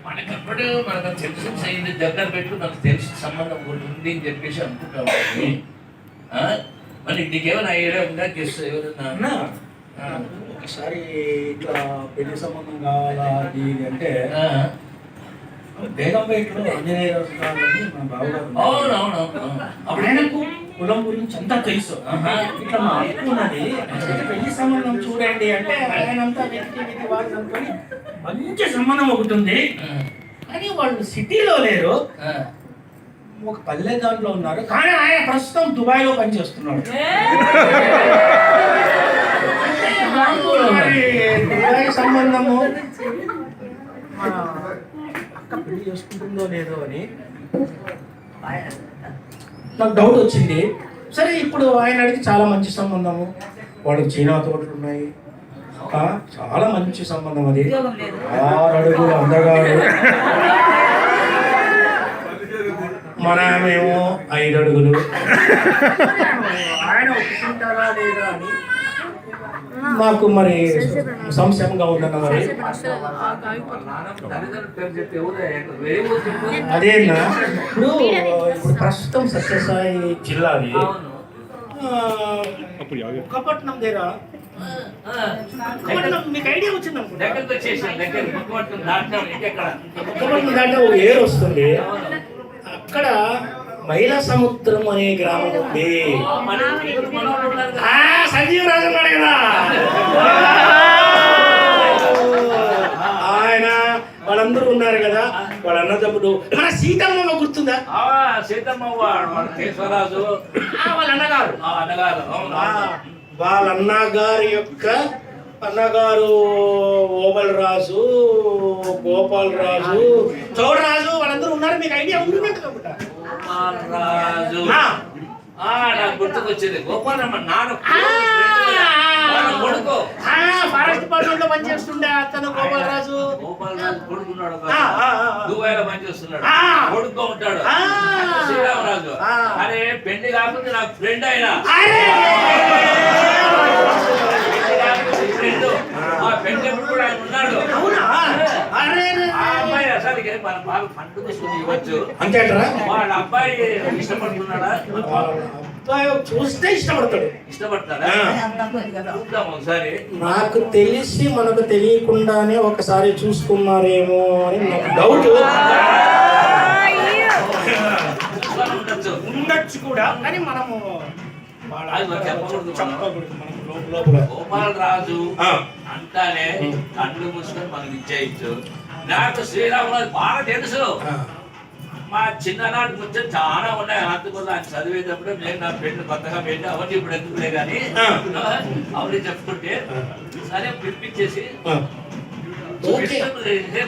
మనకప్పుడు మనకు తెలిసి దగ్గర పెట్టు నాకు తెలిసిన సంబంధం ఒకటి ఉంది అని చెప్పేసి అనుకుంటాం. మరి నీకేమైనా ఐడియా ఉందా? గెస్ట్ ఎవరన్నా ఒకసారి ఇట్లా పెళ్లి సంబంధం కావాలా అది అంటే బేగంపేటలో ఆంజనేయ మన బావగారు అప్పుడు ఆయనకు కులం గురించి అంతా తెలుసు. ఇట్లా మా అప్పు ఉన్నది, పెళ్లి సంబంధం చూడండి అంటే ఆయనంతా వెతికి వాళ్ళు అనుకొని మంచి సంబంధం ఒకటి ఉంది. కానీ వాళ్ళు సిటీలో లేరు, ఒక పల్లె దాంట్లో ఉన్నారు. కానీ ఆయన ప్రస్తుతం దుబాయ్లో పనిచేస్తున్నాడు. దుబాయ్ సంబంధము అక్క పెళ్లి చేసుకుంటుందో లేదో అని నాకు డౌట్ వచ్చింది. సరే ఇప్పుడు ఆయన అడిగి చాలా మంచి సంబంధము, వాళ్ళకి చీనా తోటలు ఉన్నాయి, చాలా మంచి సంబంధం. అది 6 అడుగులు అందగారు, మనమేమో 5 అడుగులు. ఆయన ఒప్పుకుంటారా లేదా అని మాకు మరి సంశయంగా ఉందన్న. మరి అదేనా ఇప్పుడు ప్రస్తుతం సత్యసాయి జిల్లాది ముఖపట్నం దగ్గర మీకు ఐడియా వచ్చింది ముఖపట్నం దాంట్లో ఏరు వస్తుంది. అక్కడ మైలా సముద్రం అనే గ్రామం ఉంది. సంజీవ్ రాజు ఉన్నాడు కదా, ఆయన వాళ్ళందరూ ఉన్నారు కదా, వాళ్ళ అన్నదమ్ముడు. మన సీతమ్మ గుర్తుందా? సీతమ్మ కేశవరాజు వాళ్ళ అన్నగారు. వాళ్ళ అన్నగారి యొక్క అన్నగారు ఓబల్ రాజు, గోపాల్ రాజు, చౌడరాజు వాళ్ళందరూ ఉన్నారు. మీకు ఐడియా ఉంటున్నట్టు కాబట్టి రాజు నాకు గుర్తుకొచ్చింది. గోపాలమ్మ నాన్న కొడుకు ఫారెస్ట్ డిపార్ట్మెంట్ లో పనిచేస్తుండే అతను గోపాల్ రాజు. గోపాల్ రాజు కొడుకున్నాడు, దుబాయ్ లో పనిచేస్తున్నాడు, కొడుకు ఉంటాడు శ్రీరామరాజు. అరే పెళ్లి కాకుండా నాకు ఫ్రెండ్ అయినా పెళ్లి కూడా ఆయన ఉన్నాడు. అబ్బాయి అసలు మన బాగా పండు తీసుకుని ఇవ్వచ్చు అంతేంటారా? వాళ్ళ అబ్బాయి ఇష్టపడుతున్నాడా? చూస్తే ఇష్టపడతాడా? ఒకసారి నాకు తెలిసి మనకు తెలియకుండానే ఒకసారి చూసుకున్నారేమో అని నాకు డౌట్. ఉండొచ్చు కూడా, కానీ మనము గోపాల్ రాజు అంటానే కళ్ళు మూసుకొని మనకి ఇచ్చేయచ్చు. నాకు శ్రీరామరాజు బాగా తెలుసు. మా చిన్ననాటి కొంచెం చాలా ఉన్నాయి. అందువల్ల ఆయన చదివేటప్పుడు నేను నా పెళ్లి కొత్తగా పెళ్లి అవన్నీ ఇప్పుడు ఎందుకులే కానీ అవన్నీ చెప్పుకుంటే సరే పిలిపించేసి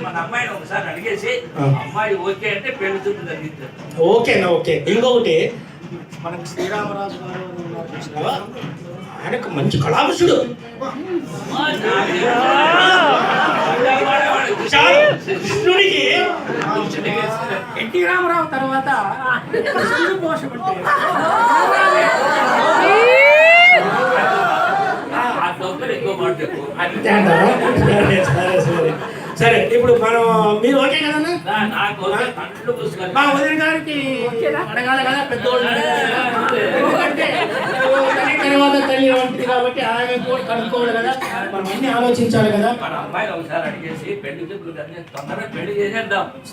మన అమ్మాయిని ఒకసారి అడిగేసి అమ్మాయి ఓకే అంటే పెళ్లి చూపు జరిగింది. ఓకేనా? ఓకే. ఇంకొకటి మనకు శ్రీరామరాజు గారు ఆయనకు మంచి కళాకుశుడు. కృష్ణుడికి ఎన్టీ రామారావు తర్వాత సరే ఇప్పుడు మనం మీరు ఓకే కదన్నా? మా వదిన గారికి అడగాలి కదా, పెద్దోళ్ళు తర్వాత తల్లి వంటిది కాబట్టి ఆమె కూడా కనుక్కోవాలి కదా, మనం అన్ని ఆలోచించాలి కదా.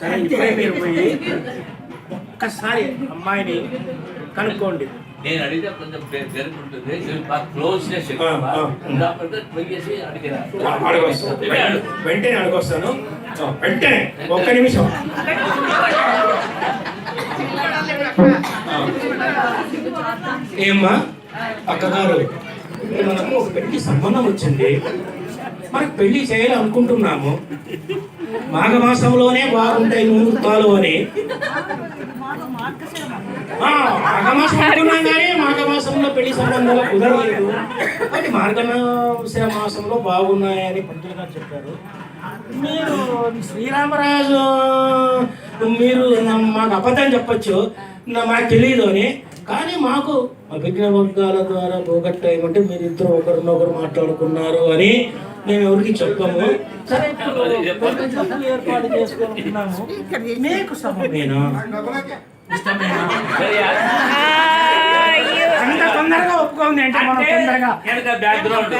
సరే ఇప్పుడే మీరు పోయి ఒక్కసారి అమ్మాయిని కనుక్కోండి. నేను అడిగితే కొంచెం పెరుగుంటుంది, క్లోజ్నెస్ వెంటనే అడగొస్తాను. వెంటనే ఒక్క నిమిషం. ఏమ్మా అక్కగారు, మనకు ఒక పెళ్లి సంబంధం వచ్చింది, మనకు పెళ్లి చేయాలనుకుంటున్నాము. మాఘమాసంలోనే బాగుంటాయి ముహూర్తాలు అని. మాఘమాసం అనుకున్నాం కానీ మాఘమాసంలో పెళ్లి సంబంధాలు కుదరలేదు. అది మార్గశిర మాసంలో బాగున్నాయని పంతులు గారు చెప్పారు. మీరు శ్రీరామరాజు మీరు మాకు అబద్ధం చెప్పచ్చు, మాకు తెలియదు అని. కానీ మాకు అభిజ్ఞ వర్గాల ద్వారా పోగొట్ట ఏమంటే మీరు ఇద్దరు ఒకరినొకరు మాట్లాడుకున్నారు అని మేము ఎవరికి చెప్పము. సరే ఇప్పుడు సభలు ఏర్పాటు చేసుకుంటున్నాము, మీకు సభమేనా ఇష్టమేనా? అంత తొందరగా ఒప్పుకోండి అంటే మనం తొందరగా బ్యాక్గ్రౌండ్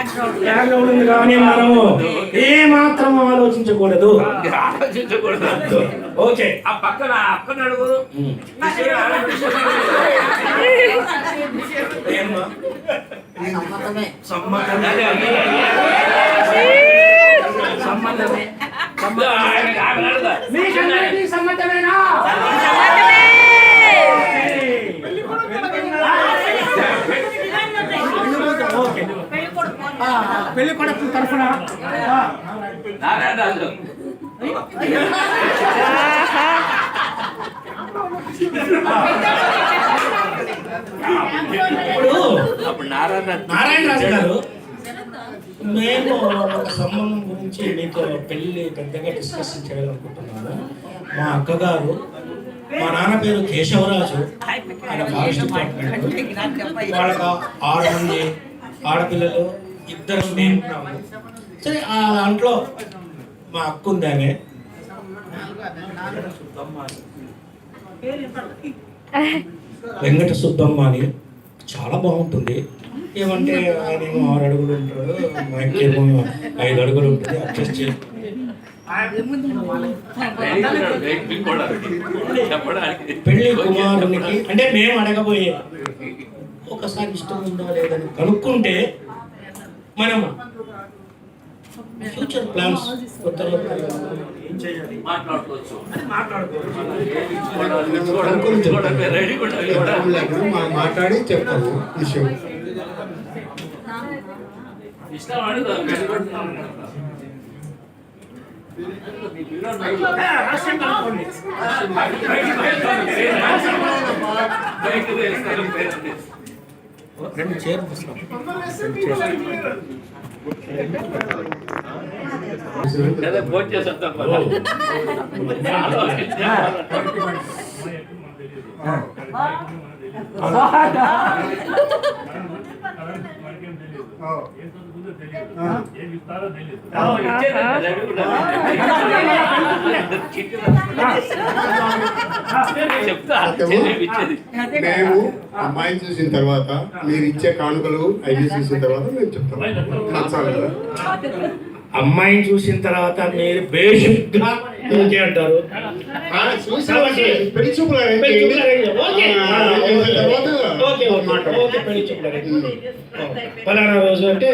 ఉంది కానీ మనము ఏ మాత్రం ఆలోచించకూడదు. ఓకే, ఆ పక్కన అక్కన అడుగురు సమ్మతమే. సమ్మతమేనా? పెళ్లి కొడుకు తరఫున నారాయణరాజు ఇప్పుడు నారాయణరాజు గారు, మేము ఒక సంబంధం గురించి మీతో పెళ్లి పెద్దగా డిస్కషన్ చేయాలనుకుంటున్నాను. మా అక్కగారు, మా నాన్న పేరు కేశవరాజు, ఆయన ఫారెస్ట్ డిపార్ట్మెంట్. వాళ్ళకి 6 మంది ఆడపిల్లలు, 2 మేము. సరే, ఆ దాంట్లో మా అక్క ఉంది, ఆమె వెంకట సుబ్బమ్మ అని, చాలా బాగుంటుంది. ఏమంటే ఆయన ఏమో 6 అడుగులు ఉంటాడు, మా ఇంకేమో 5 అడుగులు ఉంటుంది. అడ్జస్ట్ చేసి పెళ్లి కుమారునికి అంటే మేము అడగబోయే ఒకసారి ఇష్టం ఉందా లేదని కనుక్కుంటే మనం ఫ్యూచర్ ప్లాన్స్ ఏం చేయాలి మాట్లాడుకోవచ్చు. మాట్లాడి చెప్తాము విషయం. ఇష్టం అడుగు రెండు చైర్లు ఫోన్ చేస్తా. మేము అమ్మాయిని చూసిన తర్వాత మీరు ఇచ్చే కానుకలు అవి చూసిన తర్వాత మేము చెప్తాం. నచ్చాలి కదా. అమ్మాయిని చూసిన తర్వాత మీరు బేసిక్గా ఓకే అంటారు. పెళ్లి చూపులు పలానా రోజు అంటే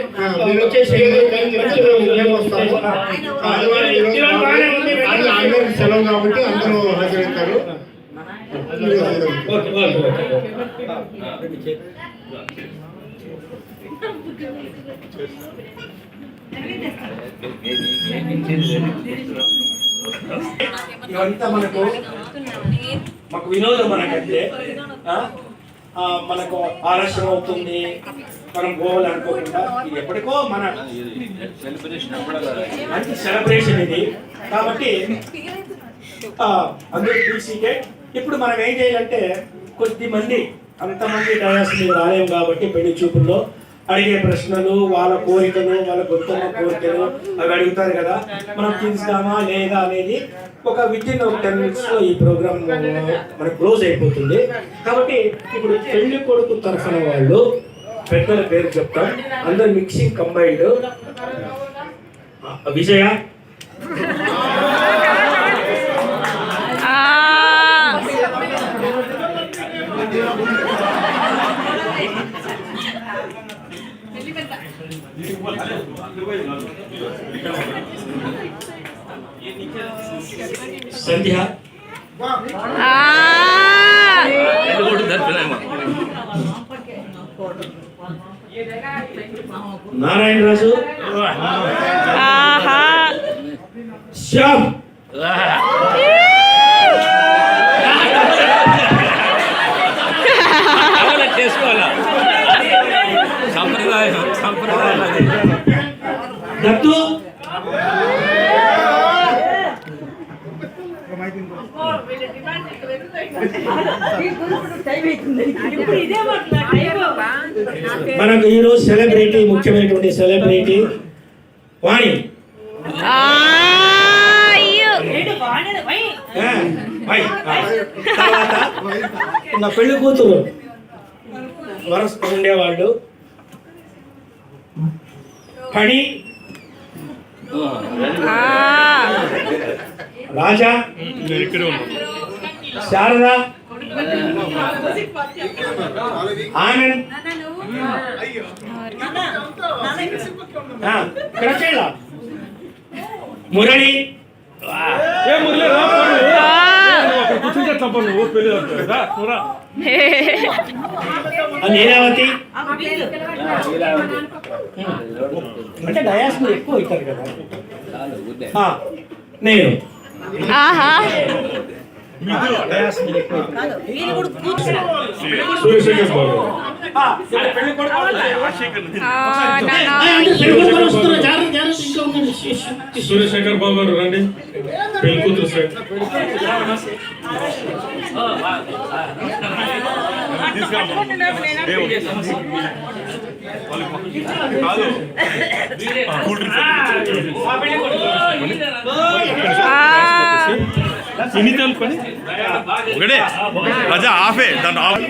సెలవు కాబట్టి అందరూ హాజరవుతారు. ఇవంతా మాకు వినోదం. మనకంటే మనకు ఆలస్యం అవుతుంది, మనం పోవాలి అనుకోకుండా ఇది ఎప్పటికో మన మంచి సెలబ్రేషన్ ఇది. కాబట్టి అందరూ తీసికే ఇప్పుడు మనం ఏం చేయాలంటే కొద్దిమంది, అంతమంది డయాస్ మీద రాలేము కాబట్టి పెళ్లి చూపుల్లో అడిగే ప్రశ్నలు, వాళ్ళ కోరికలు, వాళ్ళ గొప్ప కోరికలు అవి అడుగుతారు కదా, మనం తీస్తామా లేదా అనేది ఒక వితిన్ 10 minutes లో ఈ ప్రోగ్రామ్ మనకు క్లోజ్ అయిపోతుంది. కాబట్టి ఇప్పుడు పెళ్లి కొడుకు తరఫున వాళ్ళు పెద్దల పేరు చెప్తాం, అందరు మిక్సింగ్ కంబైన్డ్. విజయ, సంధ్య, నారాయణరాజు, శ్యామ్, చేసుకోవాలా సంప్రదాయం దత్తు, మనకు ఈరోజు సెలబ్రిటీ, ముఖ్యమైనటువంటి సెలబ్రిటీ వాణి. తర్వాత నా పెళ్లి కూతురు వరస ఉండేవాళ్ళు పడి రాజా, శారద, ఆనంద్, ప్రచేళ, మురళి, లీలావతి. అంటే డయాస్ మీరు ఎక్కువ అవుతారు కదా. నేను సూర్యశేఖర్ బాబు గారు రండి, పెళ్లి కూతురు సార్. ఇన్ని తెలుసుకొని ఒకటే రజా ఆఫే దాంట్లో ఆఫ్.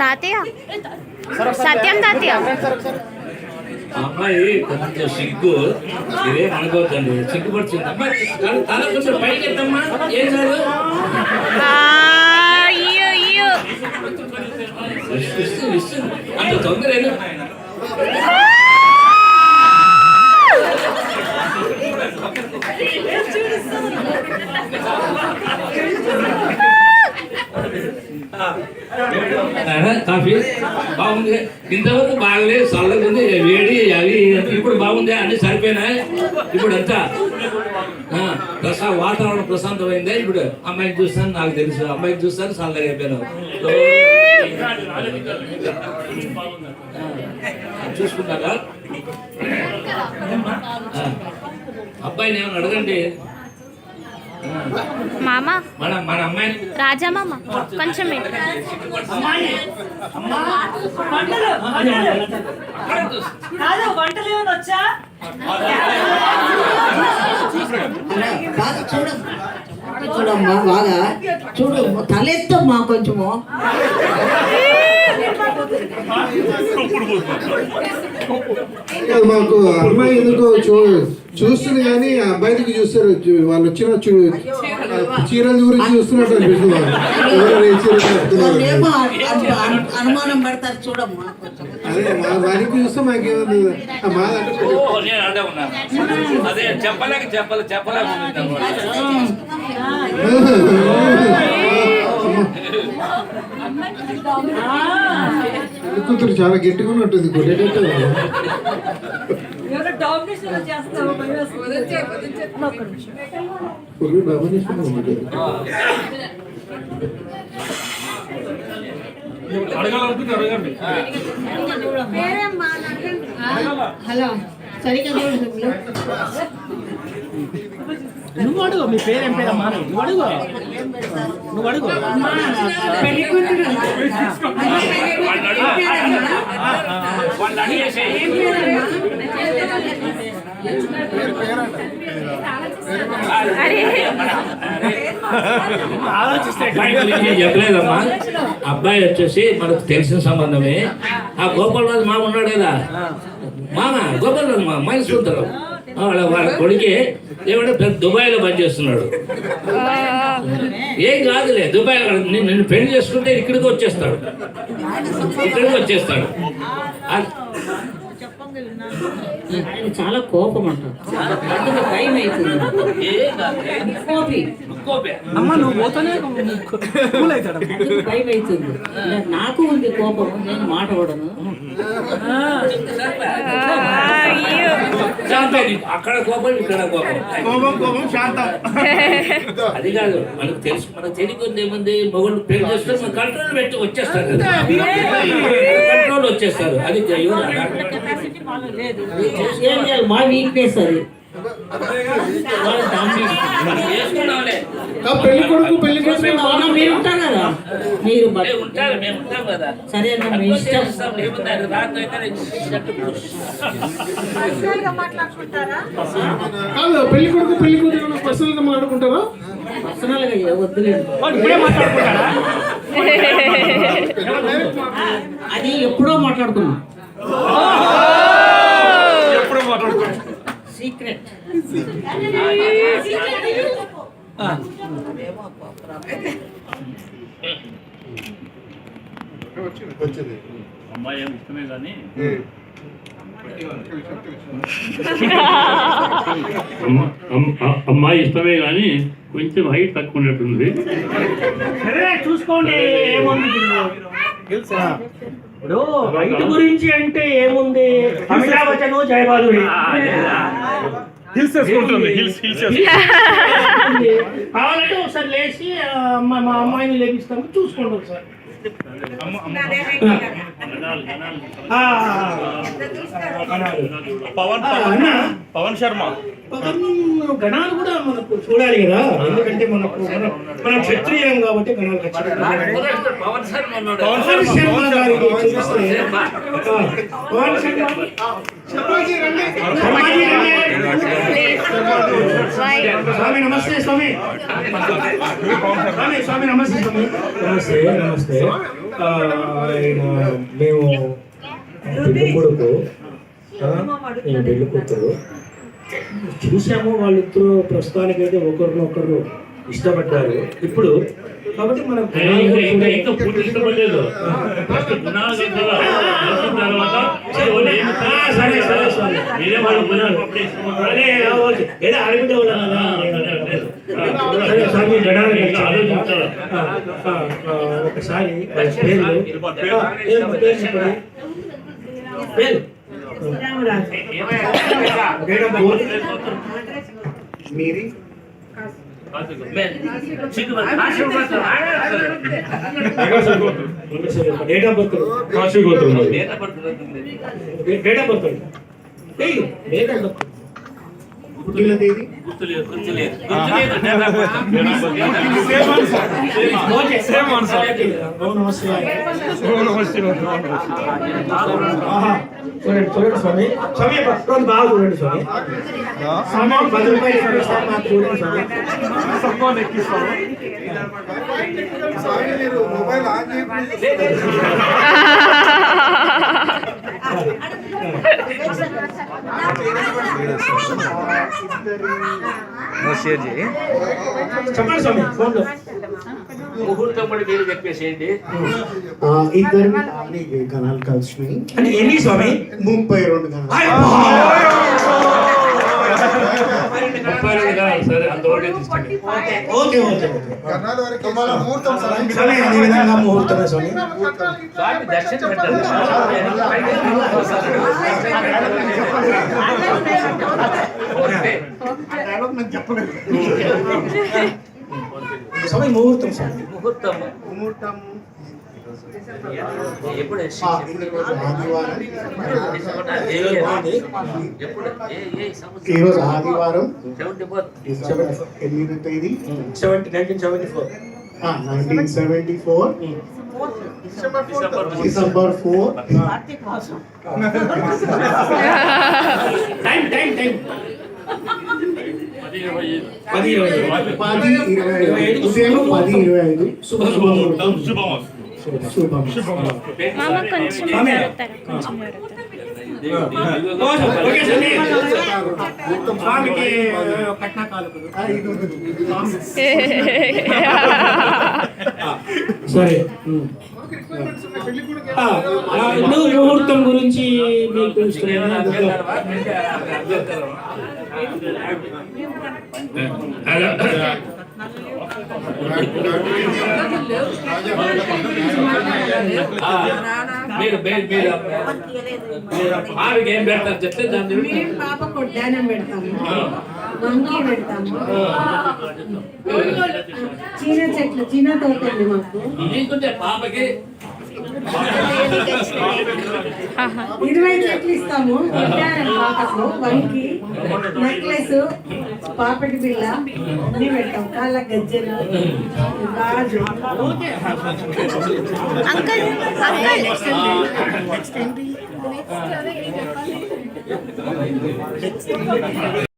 తాతయ్య, సత్యం తాతయ్య. అమ్మాయి కొంచెం సిగ్గు, ఇదేం అనుకోవద్దండి, సిగ్గుపడుతుంది అమ్మాయి. తల కొంచెం పైకి ఎత్తమ్మా. ఏం కాదు, అంత తొందర ఏదో. కాఫీ బాగుంది, ఇంతవరకు బాగలేదు, చల్లగా ఉంది, వేడి అవి. ఇప్పుడు బాగుంది, అన్ని సరిపోయినాయి. ఇప్పుడు అంతా వాతావరణం ప్రశాంతమైందే. ఇప్పుడు అమ్మాయిని చూస్తాను, నాకు తెలుసు, అమ్మాయిని చూస్తాను, చల్లగా అయిపోయినావు. చూసుకున్నారా? అబ్బాయిని ఏమన్నా అడగండి. మామ, మన అమ్మాయిని రాజా మామ కొంచెం చూడమ్మా, బాగా చూడు, తలెత్తమ్మా కొంచెము. మాకు అమ్మాయి ఎందుకో చూస్తుంది కానీ అబ్బాయికి చూస్తారు. వాళ్ళు వచ్చిన చీరల గురించి చూస్తున్నట్టు అనిపిస్తుంది. అనుమానం పడతారు చూడమ్మా. అదే మా వారికి చూస్తే మాకేమన్నా మా నేను అదే ఉన్నా, అదే చెప్పలేక కూతురు చాలా గట్టిగా ఉన్నట్టుంది, కొట్టేటట్టు. అడగాలనుకుంటే అడగండి. హలో, సరిగ్గా చూడు. నువ్వు అడుగు, మీ పేరేం పేరమ్మా? నువ్వు అడుగు, నువ్వు అడుగు. చెప్పలేదమ్మా. అబ్బాయి వచ్చేసి మనకు తెలిసిన సంబంధమే. ఆ గోపాలరాజు మామ ఉన్నాడు కదా, మామ గోపాలరాజు మామ మైసూరు వాళ్ళ కొడుకే ఏమంటే పెద్ద దుబాయ్లో పనిచేస్తున్నాడు. ఏం కాదులే, దుబాయ్లో నిన్ను పెళ్లి చేసుకుంటే ఇక్కడికి వచ్చేస్తాడు. ఆయన చాలా కోపం అంటారు, అందుకు భయం అవుతుంది. ఏం కాదు. కోపి కోపే. అందుకు భయం అవుతుంది. నాకు ఉంది కోపం, నేను మాట పడను. శాంతం. అక్కడ కోపం, ఇక్కడ కోపం. అది కాదు, మనకు తెలుసు. మనకు తెలియకుండా ఏముంది, మొగుళ్ళు పెళ్లి చేస్తారు, మన కంట్రోల్ పెట్టి వచ్చేస్తారు కదా, కంట్రోల్ వచ్చేస్తారు. అది ఏం చేయాలి, మా వీక్నెస్ అది. మనం చేసుకున్నాంలే. పెళ్లి కొడుకు పెళ్లి కొడుకు మీరు ఉంటారు కదా, మీరు ఉంటారు, మేము ఉంటాం కదా. సరే అన్న, మీ ఇష్టం. ఏముంది, అది రాత్రి అయితే కాదు, పెళ్లి కొడుకు పెళ్లి కూతురు పర్సనల్ గా మాట్లాడుకుంటారా? పర్సనల్ గా వద్దులేదు, అది ఎప్పుడో మాట్లాడుకున్నాం. సీక్రెట్. అమ్మాయి ఏమి ఇష్టమే కానీ అమ్మాయి ఇష్టమే కానీ కొంచెం హైట్ తక్కువ ఉన్నట్టుంది. సరే చూసుకోండి, ఏముంది ఇప్పుడు రైతు గురించి అంటే ఏముంది, అమితాబచ్చను జయబాదురి హిల్స్ వేసుకుంటుంది, హిల్స్ హిల్స్ కావాలంటే ఒకసారి లేచి మా అమ్మాయిని లేపిస్తాము, చూసుకోండి ఒకసారి. పవన్ శర్మ గణాలు కూడా మనకు చూడాలి కదా, ఎందుకంటే మనకు మన క్షత్రియం కాబట్టి గణాలు ఖచ్చితంగా. పవన్ శర్మ ఉన్నాడు. పవన్ శర్మ గారికి చూపిస్తే పవన్ శర్మ శర్మాజీ రండి. స్వామి నమస్తే. స్వామి స్వామి నమస్తే. స్వామి నమస్తే. నమస్తే. ఆయన మేము పెళ్లి కొడుకు, నేను పెళ్లి కూతురు చూసాము. వాళ్ళిద్దరూ ప్రస్తుతానికి అయితే ఒకరినొకరు ఇష్టపడ్డారు ఇప్పుడు. కాబట్టి మనం ఇంకా పూర్తి ఇష్టపడలేదు. ఫస్ట్ గుణాలు కదా, తర్వాత సరే సరే సరే మీరే వాళ్ళు గుణాలు అదే ఓకే. ఏదో ఆడబిడ్డ స్వామి గణాలు ఆలోచించాలి. ఒకసారి పేర్లు పేరు మీరి డేట్ ఆఫ్ బర్త్ కాశీ గోత్రం date of birth date of birth పుట్టిన తేదీ గుర్తులేదు, గుర్తులేదు, సేమ్ ఆన్సర్. చూడండి చూడండి స్వామి. స్వామి పట్టుకొని బాగా చూడండి స్వామి. స్వామి 10 రూపాయలు ఇస్తాను, మాకు చూడండి స్వామి. స్వామి మీరు మొబైల్ ఆన్ చేయండి. చెప్పండి స్వామి ఫోన్లో. ముహూర్తం పడి మీరు చెప్పేసేయండి. ఇద్దరు గణాలు కలిసినాయి. అంటే ఎన్ని స్వామి? 32 గణాలు. సరే అంతవరకే తీసుకోండి. ఓకే ఓకే గణాల వరకు ముహూర్తం స్వామి అదే విధంగా ముహూర్తమే స్వామి. స్వామి దర్శనం పెట్టారు. స్వామి ముహూర్తం స్వామి. ముహూర్తం ముహూర్తం ఎప్పుడు ఈరోజు ఆదివారం 74 8వ తేదీ 1974. 1974 డిసెంబర్ 4. Time time time 10:25. 10:25 ఉదయం 10:25 శుభం. మామ కొంచెం జరుగుతారా, కొంచెం జరుగుతారా. ఓకే స్వామి. స్వామికి కట్నా కానుకలు. సరే ఇప్పుడు ముహూర్తం గురించి మీకు తెలుస్తున్నాను. ఆవిడకి ఏం పెడతారు చెప్తే దాన్ని మేము పాపకు ఉద్యానం పెడతాము, వంకి పెడతాము, చీన చెట్లు, చీన తోట ఉంది మాకు. నీకుంటే పాపకి 20 చెట్లు ఇస్తాము. ఉద్యానం పాపకు, వంకి, నెక్లెస్, పాపటి బిళ్ళ అన్ని పెడతాం. కాళ్ళ గజ్జెలు, గాజు. Uncle uncle